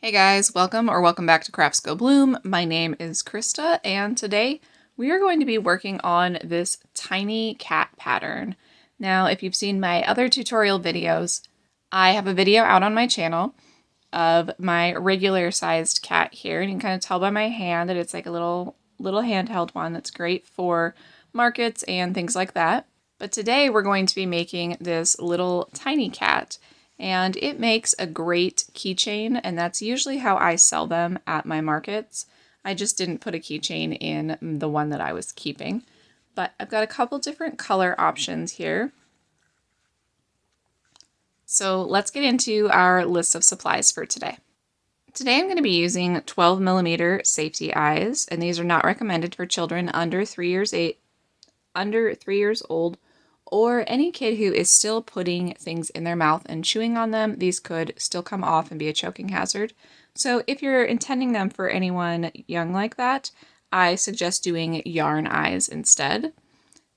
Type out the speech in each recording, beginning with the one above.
Hey guys, welcome back to Crafts Go Bloom. My name is Krista, and today we are going to be working on this tiny cat pattern. Now, if you've seen my other tutorial videos, I have a video out on my channel of my regular sized cat here, and you can kind of tell by my hand that it's like a little handheld one that's great for markets and things like that. But today we're going to be making this little tiny cat, and it makes a great keychain, and that's usually how I sell them at my markets. I just didn't put a keychain in the one that I was keeping. But I've got a couple different color options here. So let's get into our list of supplies for today. Today I'm going to be using 12mm safety eyes, and these are not recommended for children under 3 years old, or any kid who is still putting things in their mouth and chewing on them. These could still come off and be a choking hazard. So if you're intending them for anyone young like that, I suggest doing yarn eyes instead.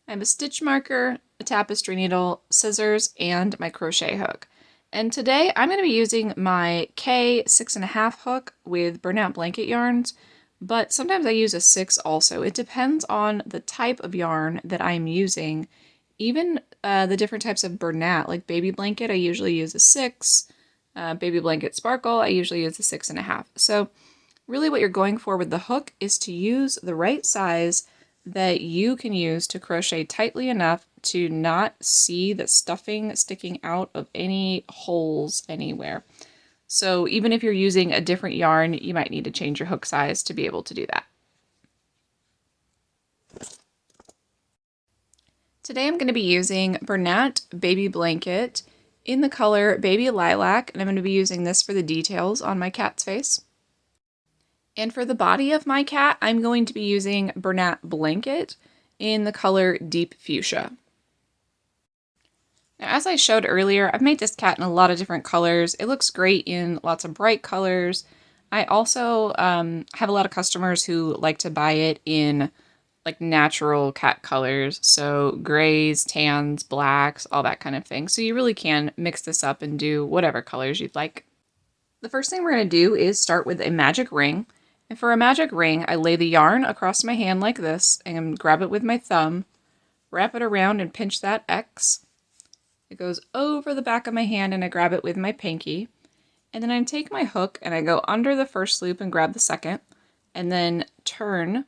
I have a stitch marker, a tapestry needle, scissors, and my crochet hook. And today I'm going to be using my K 6.5 hook with burnout blanket yarns, but sometimes I use a 6 also. It depends on the type of yarn that I'm using. Even the different types of burnout, like baby blanket, I usually use a 6. Baby blanket sparkle, I usually use a 6.5. So really what you're going for with the hook is to use the right size that you can use to crochet tightly enough to not see the stuffing sticking out of any holes anywhere. So even if you're using a different yarn, you might need to change your hook size to be able to do that. Today I'm going to be using Bernat Baby Blanket in the color Baby Lilac, and I'm going to be using this for the details on my cat's face. And for the body of my cat, I'm going to be using Bernat Blanket in the color Deep Fuchsia. Now, as I showed earlier, I've made this cat in a lot of different colors. It looks great in lots of bright colors. I also have a lot of customers who like to buy it in like natural cat colors, so grays, tans, blacks, all that kind of thing. So you really can mix this up and do whatever colors you'd like. The first thing we're going to do is start with a magic ring. And for a magic ring, I lay the yarn across my hand like this and grab it with my thumb, wrap it around and pinch that X. It goes over the back of my hand and I grab it with my pinky. And then I take my hook and I go under the first loop and grab the second, and then turn,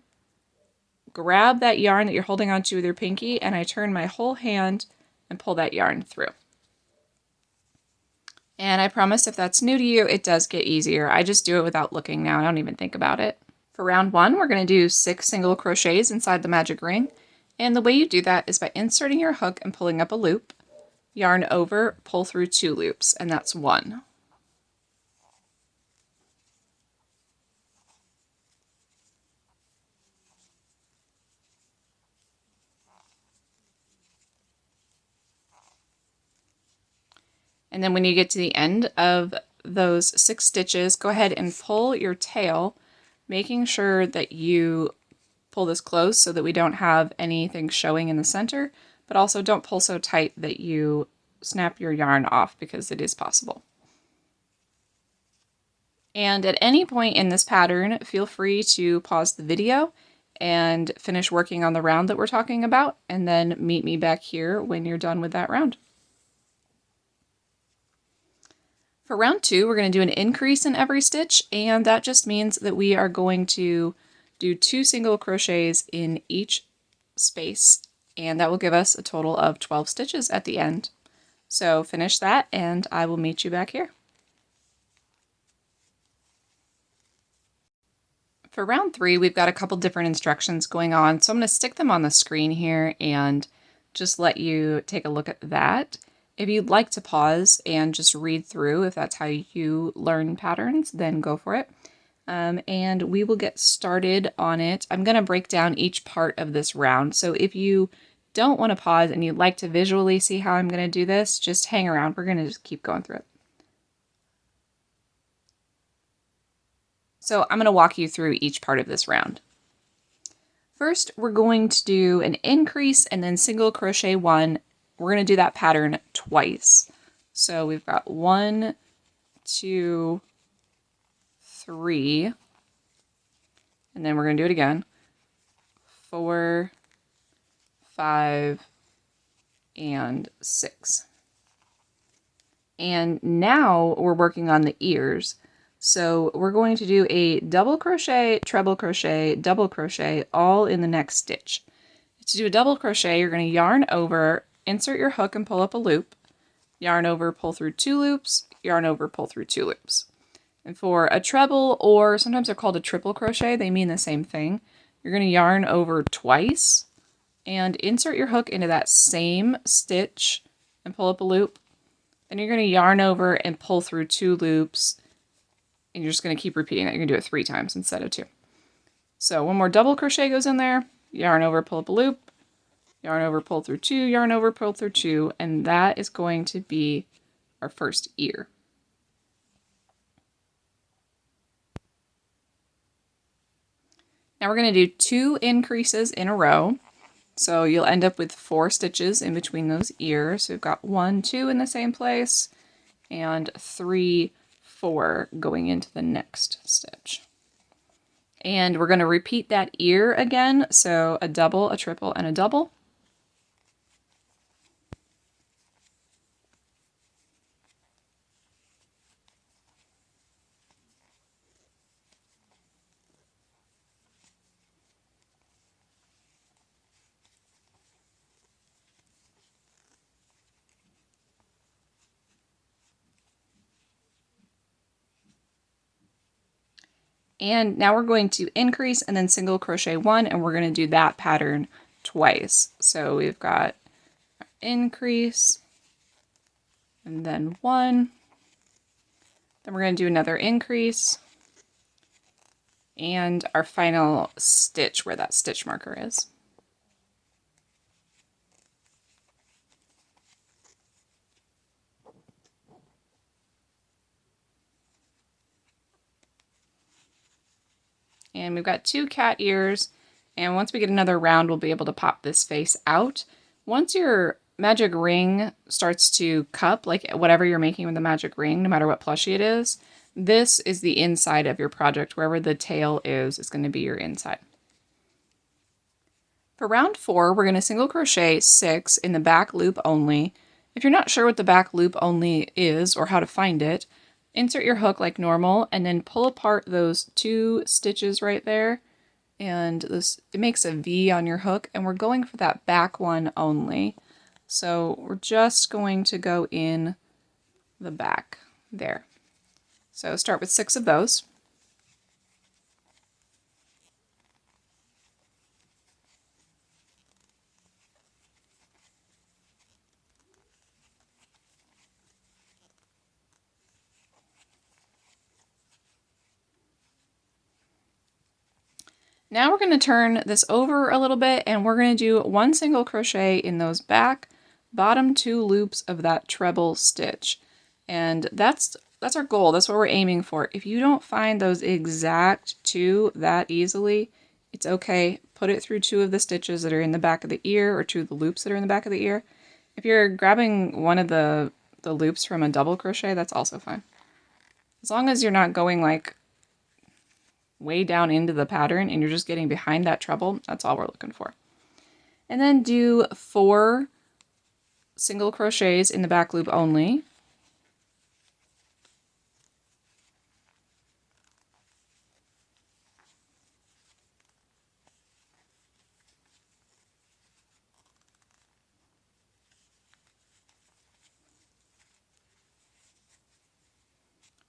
grab that yarn that you're holding onto with your pinky, and I turn my whole hand and pull that yarn through. And I promise if that's new to you, it does get easier. I just do it without looking now. I don't even think about it. For round 1, we're going to do 6 single crochets inside the magic ring. And the way you do that is by inserting your hook and pulling up a loop, yarn over, pull through 2 loops, and that's 1. And then when you get to the end of those 6 stitches, go ahead and pull your tail, making sure that you pull this close so that we don't have anything showing in the center, but also don't pull so tight that you snap your yarn off, because it is possible. And at any point in this pattern, feel free to pause the video and finish working on the round that we're talking about, and then meet me back here when you're done with that round. For round 2, we're going to do an increase in every stitch, and that just means that we are going to do 2 single crochets in each space, and that will give us a total of 12 stitches at the end. So finish that and I will meet you back here. For round 3, we've got a couple different instructions going on, so I'm going to stick them on the screen here and just let you take a look at that. If you'd like to pause and just read through, if that's how you learn patterns, then go for it. And we will get started on it. I'm going to break down each part of this round, so if you don't want to pause and you'd like to visually see how I'm going to do this, just hang around. We're going to just keep going through it. So I'm going to walk you through each part of this round. First, we're going to do an increase and then single crochet 1. We're going to do that pattern twice. So we've got 1, 2, 3, and then we're going to do it again, 4, 5, and 6. And now we're working on the ears. So we're going to do a double crochet, treble crochet, double crochet, all in the next stitch. To do a double crochet, you're going to yarn over, insert your hook and pull up a loop, yarn over, pull through 2 loops, yarn over, pull through 2 loops. And for a treble, or sometimes they're called a triple crochet, they mean the same thing. You're going to yarn over twice and insert your hook into that same stitch and pull up a loop. Then you're going to yarn over and pull through 2 loops, and you're just going to keep repeating that. You're going to do it 3 times instead of 2. So one more double crochet goes in there, yarn over, pull up a loop, yarn over, pull through 2, yarn over, pull through 2, and that is going to be our first ear. Now we're going to do 2 increases in a row. So you'll end up with 4 stitches in between those ears. So we've got 1, 2 in the same place, and 3, 4 going into the next stitch. And we're going to repeat that ear again. So a double, a triple, and a double. And now we're going to increase and then single crochet 1, and we're going to do that pattern twice. So we've got increase and then 1. Then we're going to do another increase and our final stitch where that stitch marker is. And we've got 2 cat ears, and once we get another round, we'll be able to pop this face out. Once your magic ring starts to cup, like whatever you're making with the magic ring, no matter what plushie it is, this is the inside of your project. Wherever the tail is going to be your inside. For round 4, we're going to single crochet 6 in the back loop only. If you're not sure what the back loop only is or how to find it, insert your hook like normal and then pull apart those 2 stitches right there, and it makes a V on your hook, and we're going for that back one only. So we're just going to go in the back there. So start with 6 of those. Now we're going to turn this over a little bit, and we're going to do 1 single crochet in those back bottom 2 loops of that treble stitch. And that's our goal. That's what we're aiming for. If you don't find those exact 2 that easily, it's okay. Put it through 2 of the stitches that are in the back of the ear, or 2 of the loops that are in the back of the ear. If you're grabbing one of the loops from a double crochet, that's also fine. As long as you're not going like way down into the pattern and you're just getting behind that treble, that's all we're looking for. And then do 4 single crochets in the back loop only.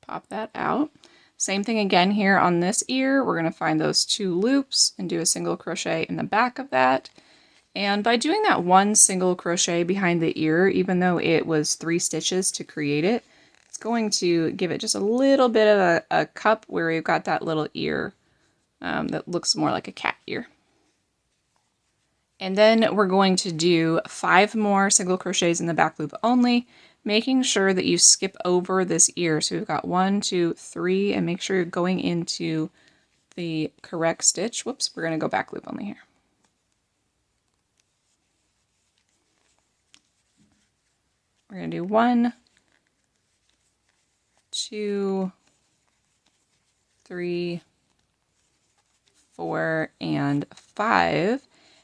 Pop that out. Same thing again here on this ear. We're going to find those 2 loops and do a single crochet in the back of that. And by doing that 1 single crochet behind the ear, even though it was 3 stitches to create it, it's going to give it just a little bit of a cup where we've got that little ear that looks more like a cat ear. And then we're going to do 5 more single crochets in the back loop only, making sure that you skip over this ear. So we've got 1, 2, 3, and make sure you're going into the correct stitch. Whoops, we're going to go back loop only here. We're going to do 1, 2, 3, 4, and 5.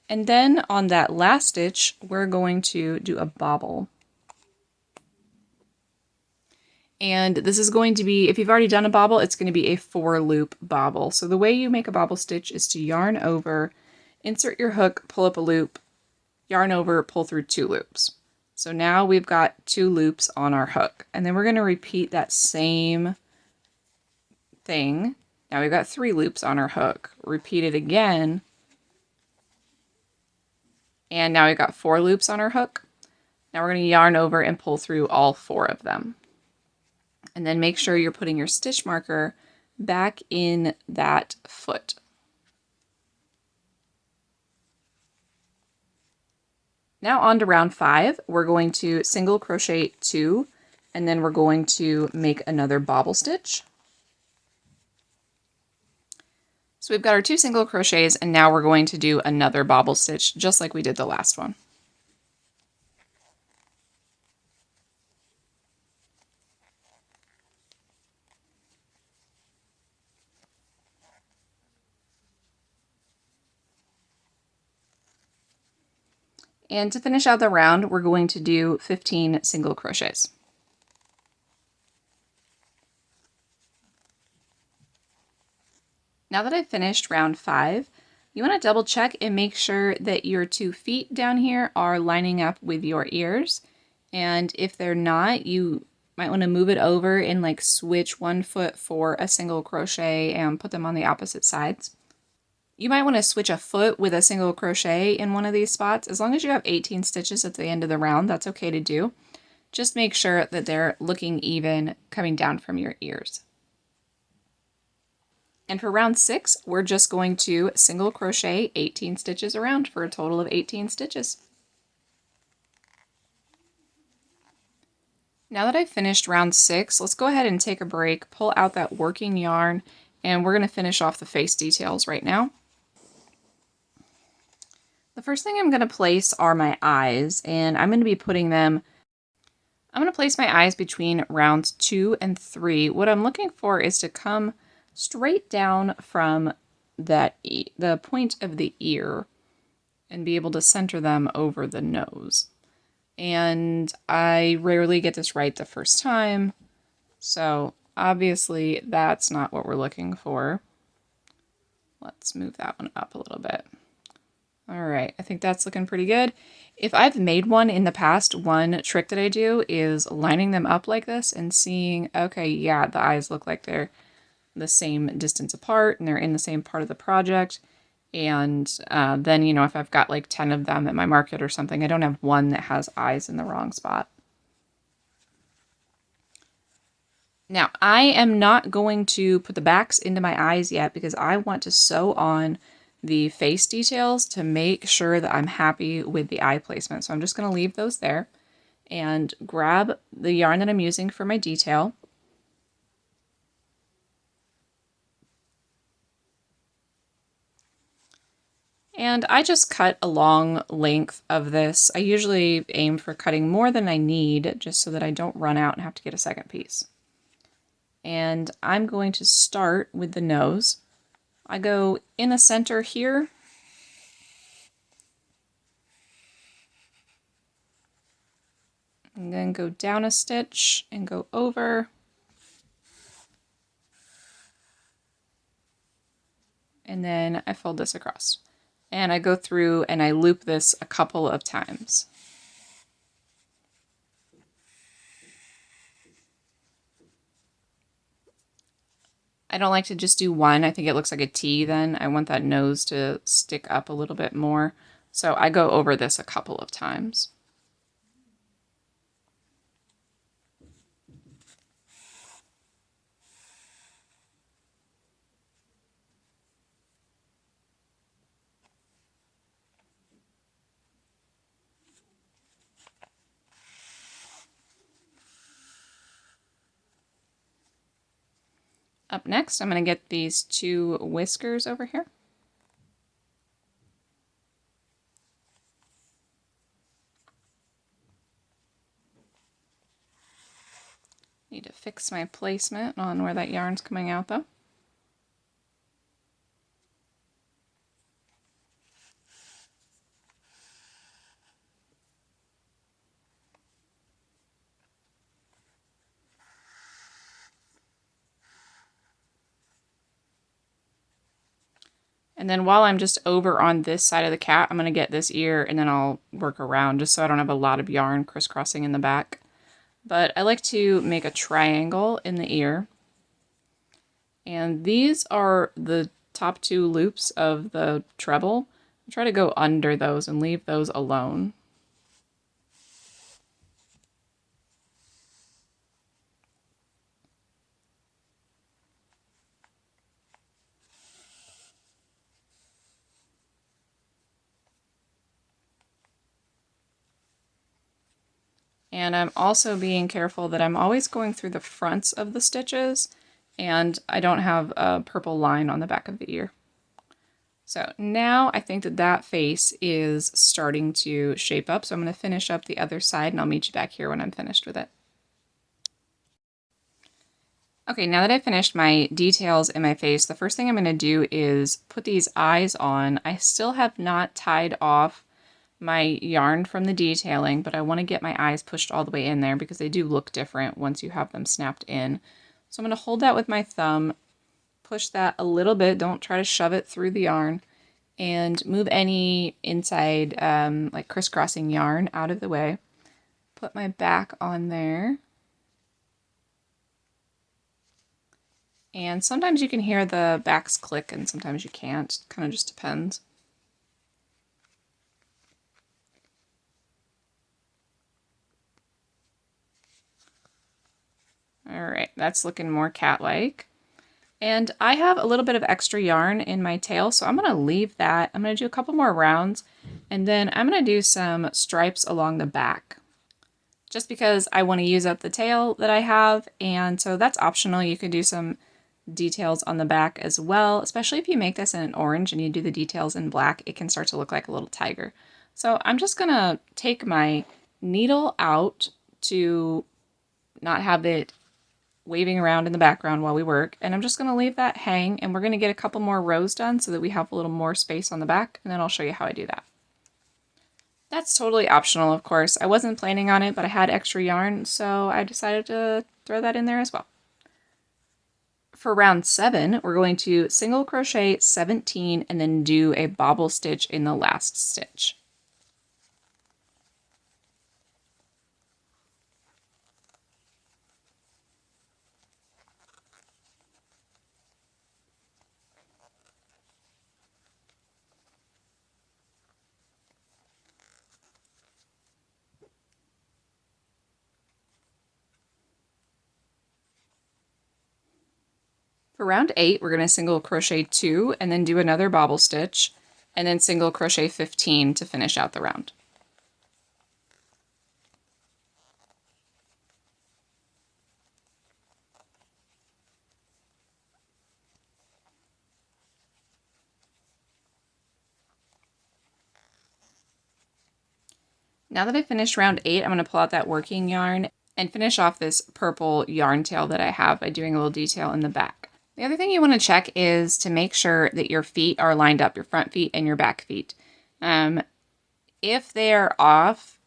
And then on that last stitch, we're going to do a bobble. And this is going to be, if you've already done a bobble, it's going to be a 4-loop bobble. So the way you make a bobble stitch is to yarn over, insert your hook, pull up a loop, yarn over, pull through 2 loops. So now we've got 2 loops on our hook. And then we're going to repeat that same thing. Now we've got 3 loops on our hook. Repeat it again. And now we've got 4 loops on our hook. Now we're going to yarn over and pull through all 4 of them. And then make sure you're putting your stitch marker back in that foot. Now on to round 5, we're going to single crochet 2, and then we're going to make another bobble stitch. So we've got our 2 single crochets, and now we're going to do another bobble stitch, just like we did the last one. And to finish out the round, we're going to do 15 single crochets. Now that I've finished round 5, you want to double check and make sure that your 2 feet down here are lining up with your ears. And if they're not, you might want to move it over and like switch one foot for a single crochet and put them on the opposite sides. You might want to switch a foot with a single crochet in one of these spots. As long as you have 18 stitches at the end of the round, that's okay to do. Just make sure that they're looking even coming down from your ears. And for round 6, we're just going to single crochet 18 stitches around for a total of 18 stitches. Now that I've finished round 6, let's go ahead and take a break, pull out that working yarn, and we're going to finish off the face details right now. The first thing I'm going to place are my eyes, and I'm going to be putting them, I'm going to place my eyes between rounds 2 and 3. What I'm looking for is to come straight down from that the point of the ear and be able to center them over the nose. And I rarely get this right the first time, so obviously that's not what we're looking for. Let's move that one up a little bit. All right, I think that's looking pretty good. If I've made one in the past, one trick that I do is lining them up like this and seeing, okay, yeah, the eyes look like they're the same distance apart and they're in the same part of the project. And then, you know, if I've got like 10 of them at my market or something, I don't have one that has eyes in the wrong spot. Now, I am not going to put the backs into my eyes yet because I want to sew on the face details to make sure that I'm happy with the eye placement. So I'm just going to leave those there and grab the yarn that I'm using for my detail. And I just cut a long length of this. I usually aim for cutting more than I need just so that I don't run out and have to get a second piece. And I'm going to start with the nose. I go in the center here. And then go down a stitch and go over. And then I fold this across. And I go through and I loop this a couple of times. I don't like to just do one. I think it looks like a T then. I want that nose to stick up a little bit more. So I go over this a couple of times. Up next, I'm going to get these 2 whiskers over here. Need to fix my placement on where that yarn's coming out though. And then while I'm just over on this side of the cat, I'm going to get this ear and then I'll work around just so I don't have a lot of yarn crisscrossing in the back. But I like to make a triangle in the ear. And these are the top 2 loops of the treble. I try to go under those and leave those alone. And I'm also being careful that I'm always going through the fronts of the stitches and I don't have a purple line on the back of the ear. So now I think that that face is starting to shape up. So I'm going to finish up the other side and I'll meet you back here when I'm finished with it. Okay, now that I've finished my details in my face, the first thing I'm going to do is put these eyes on. I still have not tied off my yarn from the detailing, but I want to get my eyes pushed all the way in there because they do look different once you have them snapped in. So I'm going to hold that with my thumb, push that a little bit, don't try to shove it through the yarn, and move any inside like crisscrossing yarn out of the way. Put my back on there. And sometimes you can hear the backs click and sometimes you can't. It kind of just depends. Alright, that's looking more cat-like. And I have a little bit of extra yarn in my tail, so I'm going to leave that. I'm going to do a couple more rounds, and then I'm going to do some stripes along the back. Just because I want to use up the tail that I have, and so that's optional. You can do some details on the back as well, especially if you make this in an orange and you do the details in black, it can start to look like a little tiger. So I'm just gonna take my needle out to not have it waving around in the background while we work, and I'm just gonna leave that hang, and we're gonna get a couple more rows done so that we have a little more space on the back, and then I'll show you how I do that. That's totally optional, of course. I wasn't planning on it, but I had extra yarn, so I decided to throw that in there as well. For round 7, we're going to single crochet 17 and then do a bobble stitch in the last stitch. For round 8, we're going to single crochet 2 and then do another bobble stitch, and then single crochet 15 to finish out the round. Now that I finished round 8, I'm going to pull out that working yarn and finish off this purple yarn tail that I have by doing a little detail in the back. The other thing you want to check is to make sure that your feet are lined up, your front feet and your back feet. If they're off,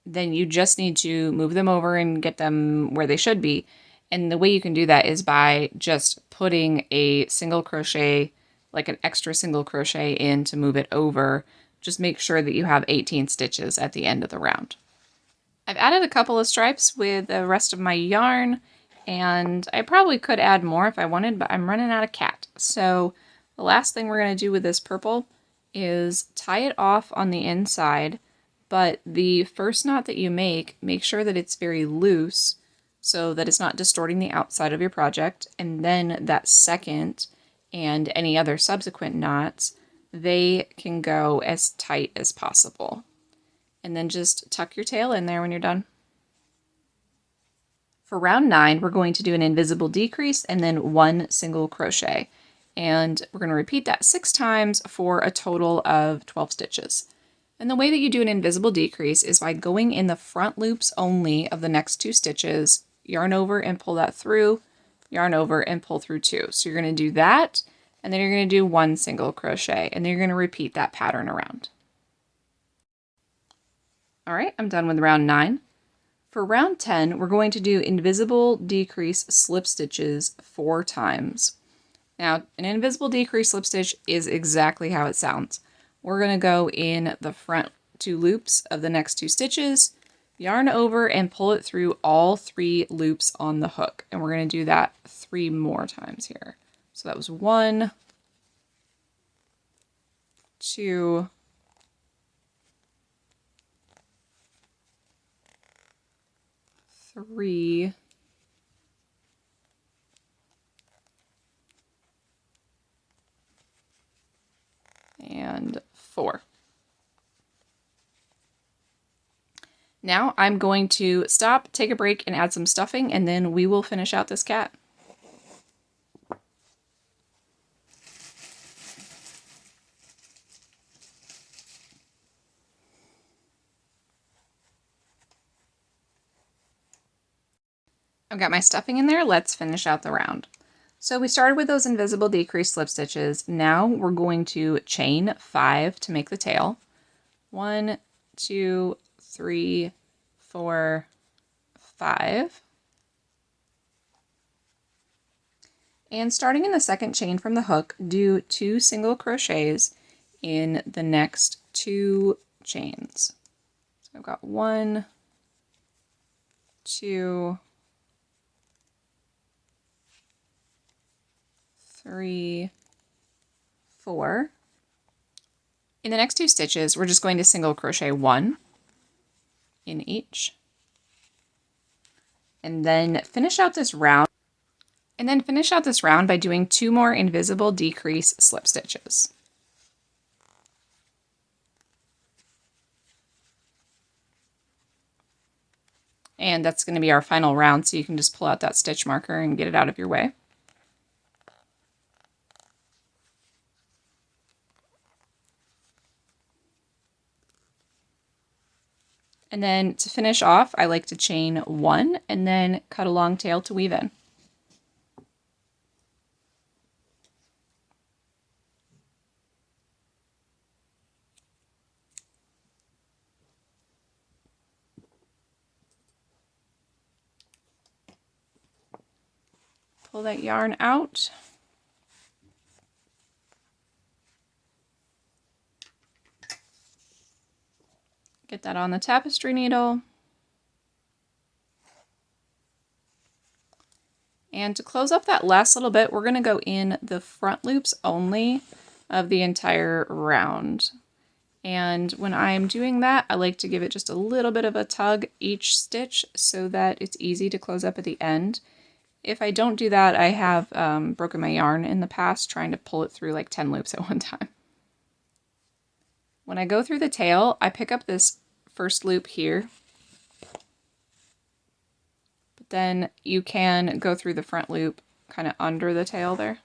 then you just need to move them over and get them where they should be. And the way you can do that is by just putting a single crochet, like an extra single crochet in to move it over. Just make sure that you have 18 stitches at the end of the round. I've added a couple of stripes with the rest of my yarn, and I probably could add more if I wanted, but I'm running out of cat. So the last thing we're going to do with this purple is tie it off on the inside, but the first knot that you make sure that it's very loose so that it's not distorting the outside of your project, and then that second and any other subsequent knots, they can go as tight as possible. And then just tuck your tail in there when you're done. For round 9, we're going to do an invisible decrease and then 1 single crochet. And we're going to repeat that 6 times for a total of 12 stitches. And the way that you do an invisible decrease is by going in the front loops only of the next 2 stitches, yarn over and pull that through, yarn over and pull through 2. So you're going to do that, and then you're going to do 1 single crochet, and then you're going to repeat that pattern around. All right, I'm done with round 9. For round 10, we're going to do invisible decrease slip stitches 4 times. Now, an invisible decrease slip stitch is exactly how it sounds. We're going to go in the front 2 loops of the next 2 stitches, yarn over and pull it through all 3 loops on the hook. And we're going to do that 3 more times here. So that was 1, 2, 3, and 4. Now I'm going to stop, take a break, and add some stuffing, and then we will finish out this cat. I've got my stuffing in there. Let's finish out the round. So we started with those invisible decrease slip stitches. Now we're going to chain 5 to make the tail. 1, 2, 3, 4, 5. And starting in the second chain from the hook, do 2 single crochets in the next 2 chains. So I've got 1, 2, 3, 4. In the next 2 stitches, we're just going to single crochet 1 in each. And then finish out this round. By doing 2 more invisible decrease slip stitches. And that's going to be our final round, so you can just pull out that stitch marker and get it out of your way. And then to finish off, I like to chain 1 and then cut a long tail to weave in. Pull that yarn out. Get that on the tapestry needle. And to close up that last little bit, we're going to go in the front loops only of the entire round. And when I'm doing that, I like to give it just a little bit of a tug each stitch so that it's easy to close up at the end. If I don't do that, I have broken my yarn in the past trying to pull it through like 10 loops at one time. When I go through the tail, I pick up this first loop here. But then you can go through the front loop kind of under the tail there.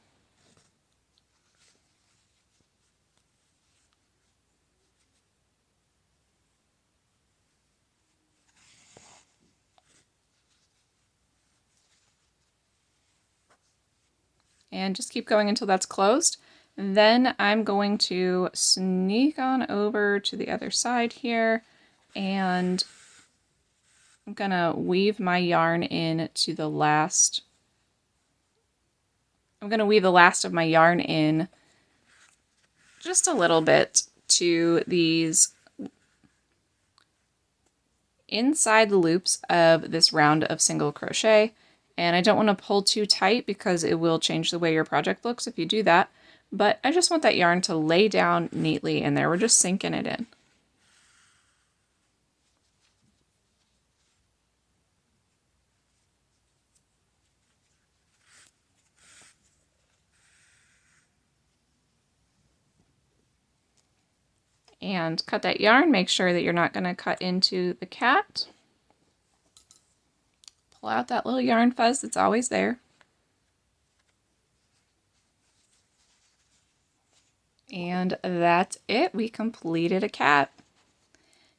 And just keep going until that's closed. And then I'm going to sneak on over to the other side here, and I'm gonna weave my yarn in to the last. I'm gonna weave the last of my yarn in just a little bit to these inside the loops of this round of single crochet. And I don't want to pull too tight because it will change the way your project looks if you do that. But I just want that yarn to lay down neatly in there. We're just sinking it in. And cut that yarn. Make sure that you're not going to cut into the cat. Pull out that little yarn fuzz that's always there. And that's it. We completed a cat.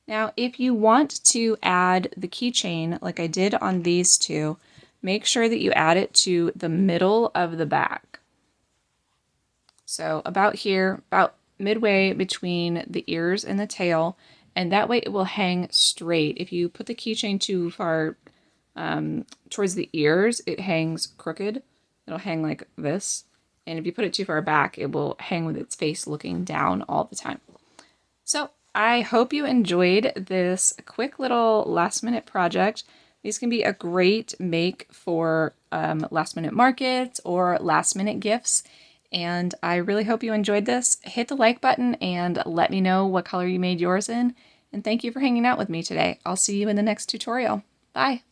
Now, if you want to add the keychain like I did on these two, make sure that you add it to the middle of the back. So about here, about midway between the ears and the tail, and that way it will hang straight. If you put the keychain too far towards the ears, it hangs crooked. It'll hang like this. And if you put it too far back, it will hang with its face looking down all the time. So I hope you enjoyed this quick little last minute project. These can be a great make for last minute markets or last minute gifts. And I really hope you enjoyed this. Hit the like button and let me know what color you made yours in. And thank you for hanging out with me today. I'll see you in the next tutorial. Bye.